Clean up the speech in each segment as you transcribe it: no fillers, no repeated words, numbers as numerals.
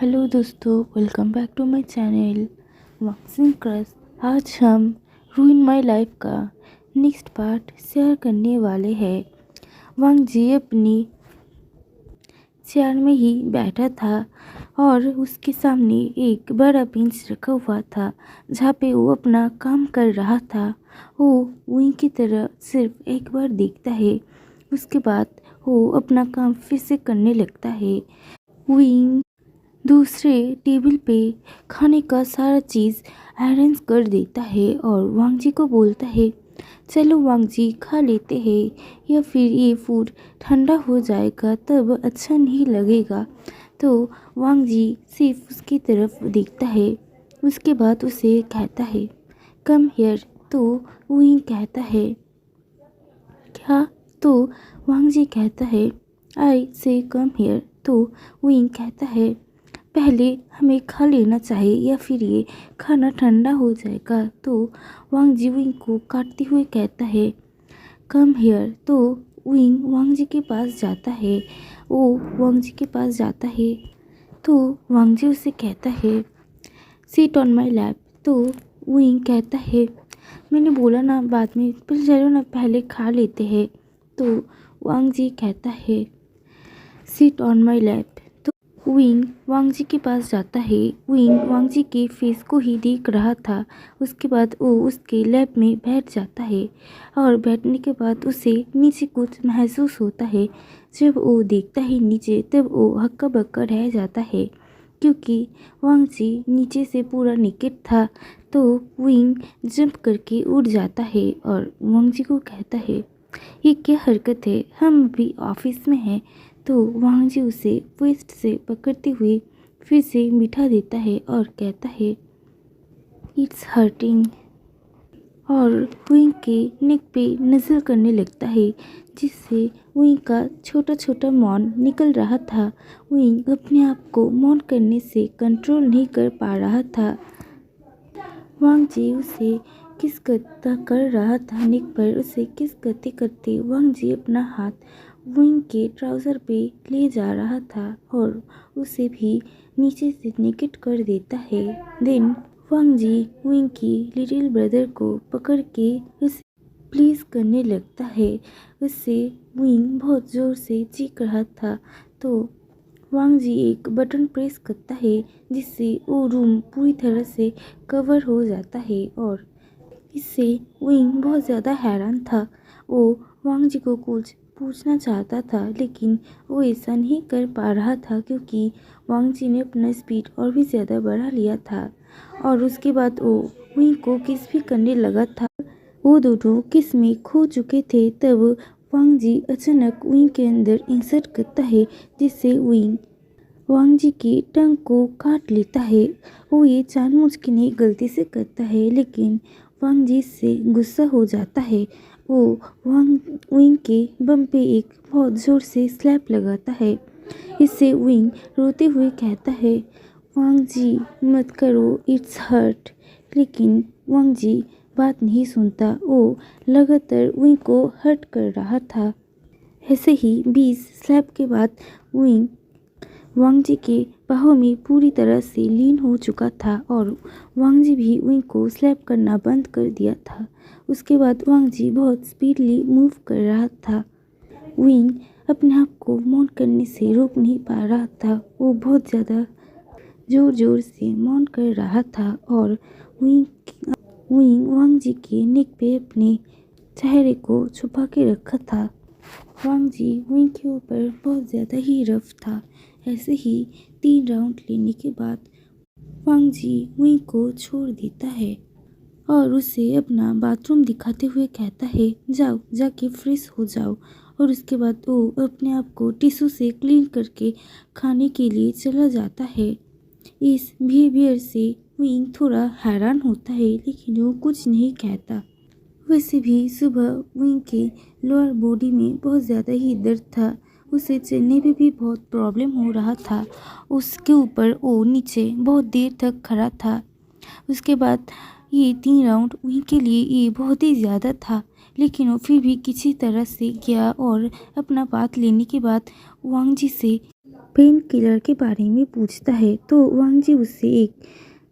Hello दोस्तों, welcome back to my channel voxing crush. आज हम रूइन माय लाइफ का नेक्स्ट पार्ट शेयर करने वाले हैं। वांग जी अपनी चेयर में ही बैठा था और उसके सामने एक बड़ा बेंच रखा हुआ था जहाँ पे वो अपना काम कर रहा था। वो वहीं की तरह सिर्फ एक बार देखता है, उसके बाद वो अपना काम फिर से करने लगता है। विंग दूसरे टेबल पे खाने का सारा चीज़ अरेंज कर देता है और वांग जी को बोलता है, चलो वांग जी खा लेते हैं, या फिर ये फूड ठंडा हो जाएगा तब अच्छा नहीं लगेगा। तो वांग जी सिर्फ उसकी तरफ देखता है, उसके बाद उसे कहता है कम हियर। तो वही कहता है क्या? तो वांग जी कहता है आई से कम हियर। तो वही कहता है पहले हमें खा लेना चाहिए या फिर ये खाना ठंडा हो जाएगा। तो वांग जी विंग को काटते हुए कहता है कम हियर। तो विंग वांग जी के पास जाता है। वो वांग जी के पास जाता है तो वांग जी उसे कहता है सिट ऑन माई लैप। तो विंग कहता है मैंने बोला ना बाद में, पर चलो ना पहले खा लेते हैं। तो वांग जी कहता है sit on my lap. Wing Wang ji के पास जाता है। विंग वांग जी के फेस को ही देख रहा था। उसके बाद वो उसके लैब में बैठ जाता है और बैठने के बाद उसे नीचे कुछ महसूस होता है। जब वो देखता है नीचे तब वो हक्का बक्का रह जाता है क्योंकि वांग जी नीचे से पूरा निकेट था। तो विंग जंप करके उड़ जाता है और वांग जी को कहता है ये क्या हरकत है, हम अभी ऑफिस में हैं। तो वांग जी उसे वेस्ट से पकड़ते हुए फिर से बिठा देता है और कहता है इट्स हर्टिंग, और विंग के नेक पे नज़र करने लगता है जिससे विंग का छोटा छोटा मौन निकल रहा था। विंग अपने आप को मौन करने से कंट्रोल नहीं कर पा रहा था। वांग जी उसे किस करता कर रहा था नेक पर। उसे किस करते करते वांग जी अपना हाथ विंग के ट्राउज़र पे ले जा रहा था और उसे भी नीचे से निकेट कर देता है। देन वांग जी विंग की लिटिल ब्रदर को पकड़ के उसे प्लीज़ करने लगता है। उससे विंग बहुत ज़ोर से चीख रहा था। तो वांग जी एक बटन प्रेस करता है जिससे वो रूम पूरी तरह से कवर हो जाता है और इससे विंग बहुत ज़्यादा हैरान था। वो वांग जी को कुछ पूछना चाहता था लेकिन वो ऐसा नहीं कर पा रहा था क्योंकि वांग जी ने अपना स्पीड और भी ज़्यादा बढ़ा लिया था। और उसके बाद वो विंग को किस भी करने लगा था। वो दोनों किस में खो चुके थे। तब वांग जी अचानक विंग के अंदर इंसर्ट करता है जिससे विंग वांग जी की टंग को काट लेता है। वो ये जानबूझ के नहीं गलती से करता है लेकिन वांग जी से गुस्सा हो जाता है। वो विंग के बम पे एक बहुत ज़ोर से स्लैप लगाता है। इससे विंग रोते हुए कहता है वांग जी मत करो, इट्स हर्ट। लेकिन वांग जी बात नहीं सुनता। वो लगातार विंग को हर्ट कर रहा था। ऐसे ही 20 स्लैप के बाद विंग वांग जी के बाहों में पूरी तरह से लीन हो चुका था और वांग जी भी विंग को स्लैप करना बंद कर दिया था। उसके बाद वांग जी बहुत स्पीडली मूव कर रहा था। विंग अपने आप को मौन करने से रोक नहीं पा रहा था। वो बहुत ज़्यादा ज़ोर ज़ोर से मौन कर रहा था और विंग वांग जी के नेक पे अपने चेहरे को छुपा के रखा था। वांग जी विंग के ऊपर बहुत ज़्यादा ही रफ था। ऐसे ही 3 राउंड लेने के बाद वांग जी विंग को छोड़ देता है और उसे अपना बाथरूम दिखाते हुए कहता है जाओ जाके फ्रेश हो जाओ। और उसके बाद वो अपने आप को टिश्यू से क्लीन करके खाने के लिए चला जाता है। इस बिहेवियर से विंग थोड़ा हैरान होता है लेकिन वो कुछ नहीं कहता। वैसे भी सुबह विंग के लोअर बॉडी में बहुत ज़्यादा ही दर्द था। उसे चलने में भी बहुत प्रॉब्लम हो रहा था। उसके ऊपर वो नीचे बहुत देर तक खड़ा था। उसके बाद ये 3 राउंड विंग के लिए ये बहुत ही ज़्यादा था लेकिन वो फिर भी किसी तरह से गया और अपना बात लेने के बाद वांग जी से पेन किलर के बारे में पूछता है तो वांग जी उससे एक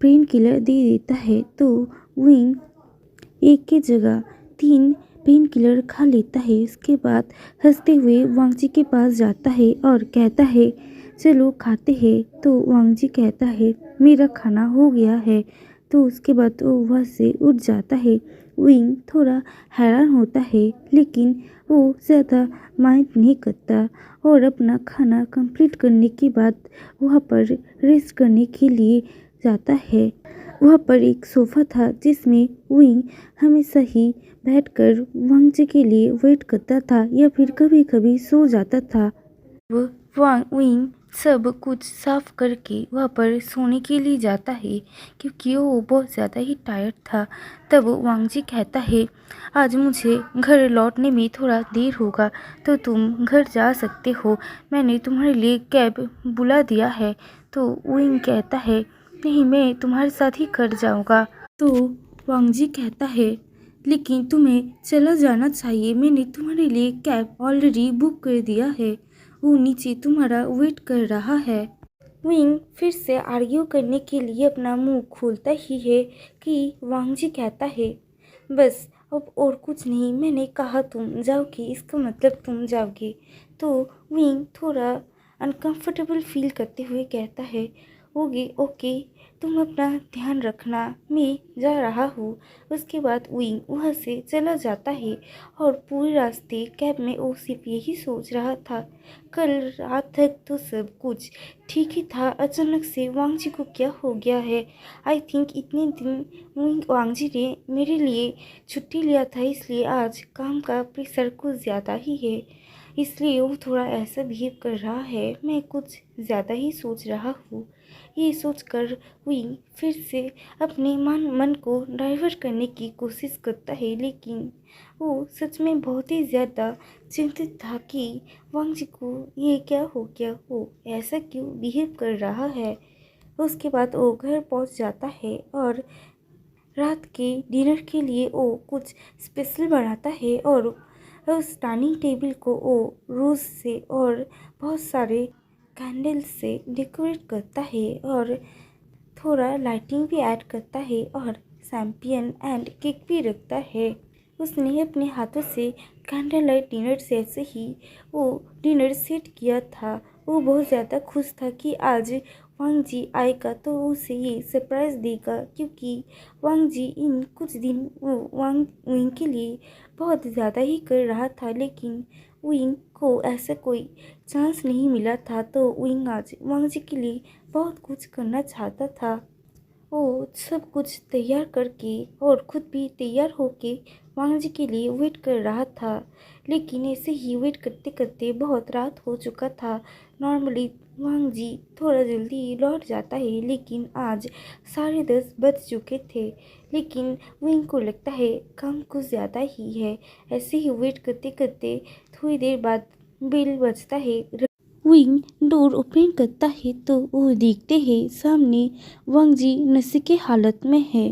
पेन किलर दे देता है। तो विंग एक की जगह 3 पेन किलर खा लेता है। उसके बाद हंसते हुए वांग जी के पास जाता है और कहता है चलो खाते हैं। तो वांग जी कहता है मेरा खाना हो गया है। तो उसके बाद वो वहाँ से उठ जाता है। विंग थोड़ा हैरान होता है लेकिन वो ज़्यादा माइंड नहीं करता और अपना खाना कंप्लीट करने के बाद वहाँ पर रेस्ट करने के लिए जाता है। वहाँ पर एक सोफ़ा था जिसमें विंग हमेशा ही बैठकर वांग जी के लिए वेट करता था या फिर कभी कभी सो जाता था। वो विंग सब कुछ साफ करके वहाँ पर सोने के लिए जाता है क्योंकि वो बहुत ज़्यादा ही टायर्ड था। तब वांग जी कहता है आज मुझे घर लौटने में थोड़ा देर होगा तो तुम घर जा सकते हो, मैंने तुम्हारे लिए कैब बुला दिया है। तो विंग कहता है नहीं, मैं तुम्हारे साथ ही घर जाऊँगा। तो वांग जी कहता है लेकिन तुम्हें चला जाना चाहिए, मैंने तुम्हारे लिए कैब ऑलरेडी बुक कर दिया है, वो नीचे तुम्हारा वेट कर रहा है। विंग फिर से आर्ग्यू करने के लिए अपना मुंह खोलता ही है कि वांग जी कहता है बस अब और कुछ नहीं, मैंने कहा तुम जाओगे इसका मतलब तुम जाओगे। तो विंग थोड़ा अनकंफर्टेबल फील करते हुए कहता है ओके ओके, तुम अपना ध्यान रखना, मैं जा रहा हूँ। उसके बाद विंग वहाँ से चला जाता है और पूरे रास्ते कैब में वो सिर्फ यही सोच रहा था कल रात तक तो सब कुछ ठीक ही था, अचानक से वांग जी को क्या हो गया है। आई थिंक इतने दिन वांग जी ने मेरे लिए छुट्टी लिया था, इसलिए आज काम का प्रेशर कुछ ज़्यादा ही है, इसलिए वो थोड़ा ऐसा बिहेव कर रहा है, मैं कुछ ज़्यादा ही सोच रहा हूँ। ये सोचकर विंग फिर से अपने मन को डाइवर्ट करने की कोशिश करता है लेकिन वो सच में बहुत ही ज़्यादा चिंतित था कि वांग जी को ये क्या हो गया, वो ऐसा क्यों बिहेव कर रहा है। उसके बाद वो घर पहुंच जाता है और रात के डिनर के लिए वो कुछ स्पेशल बनाता है और उस डाइनिंग टेबल को वो रोज़ से और बहुत सारे कैंडल से डेकोरेट करता है और थोड़ा लाइटिंग भी ऐड करता है और शैम्पियन एंड केक भी रखता है। उसने अपने हाथों से कैंडल लाइट डिनर जैसे ही वो डिनर सेट किया था। वो बहुत ज़्यादा खुश था कि आज वांग जी आएगा तो उसे ये सरप्राइज़ देगा क्योंकि वांग जी इन कुछ दिन वो विंग के लिए बहुत ज़्यादा ही कर रहा था लेकिन विंग को ऐसा कोई चांस नहीं मिला था। तो विंग आज वांग जी के लिए बहुत कुछ करना चाहता था। वो सब कुछ तैयार करके और खुद भी तैयार होके वांग जी के लिए वेट कर रहा था लेकिन ऐसे ही वेट करते करते बहुत रात हो चुका था। नॉर्मली वांग जी थोड़ा जल्दी लौट जाता है लेकिन आज 10:30 बज चुके थे लेकिन विंग को लगता है काम कुछ ज़्यादा ही है। ऐसे ही वेट करते करते थोड़ी देर बाद बेल बजता है। विंग डोर ओपन करता है तो वो देखते हैं सामने वांग जी नशे की हालत में है।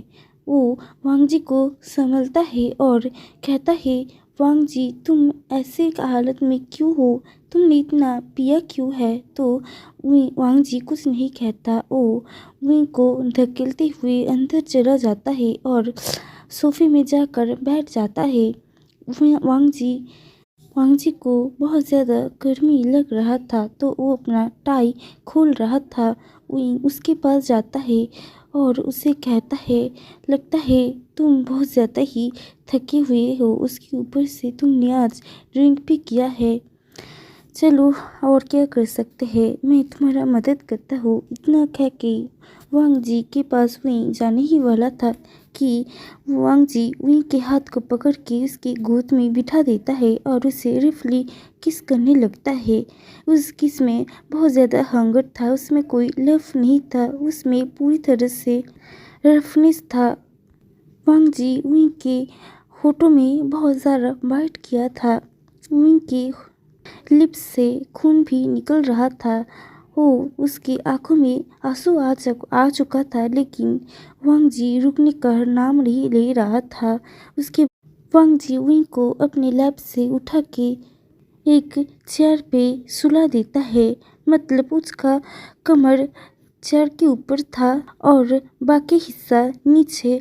वो वांग जी को संभलता है और कहता है वांग जी तुम ऐसे हालत में क्यों हो, तुमने इतना पिया क्यों है। तो वांग जी कुछ नहीं कहता, वो विंग को धकेलते हुए अंदर चला जाता है और सोफे में जाकर बैठ जाता है। वांग जी को बहुत ज़्यादा गर्मी लग रहा था तो वो अपना टाई खोल रहा था। विंग उसके पास जाता है और उसे कहता है लगता है तुम बहुत ज़्यादा ही थके हुए हो, उसके ऊपर से तुमने आज ड्रिंक भी किया है, चलो और क्या कर सकते हैं, मैं तुम्हारा मदद करता हूँ। इतना कह के वांग जी के पास विंग जाने ही वाला था कि वांग जी विंग के हाथ को पकड़ के उसके गोद में बिठा देता है और उसे रफली किस करने लगता है। उस किस में बहुत ज़्यादा हंगर था, उसमें कोई लव नहीं था, उसमें पूरी तरह से रफनेस था। वांग जी विंग के होठों में बहुत ज़्यादा बाइट किया था, विंग के लिप्स से खून भी निकल रहा था। वो उसकी आंखों में आंसू आ चुका था लेकिन वांग जी रुकने का नाम नहीं ले रहा था। उसके वांग जी विंग को अपने लैब से उठा के एक चेयर पे सुला देता है। मतलब उसका कमर चेयर के ऊपर था और बाकी हिस्सा नीचे।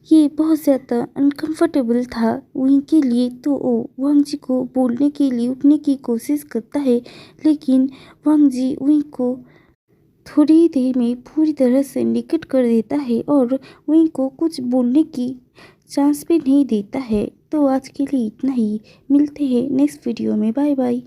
ये बहुत ज़्यादा अनकंफर्टेबल था विंग के लिए, तो वो वांग जी को बोलने के लिए उठने की कोशिश करता है, लेकिन वांग जी विंग को थोड़ी ही देर में पूरी तरह से निकट कर देता है और विंग को कुछ बोलने की चांस भी नहीं देता है। तो आज के लिए इतना ही, मिलते हैं नेक्स्ट वीडियो में, बाय बाय।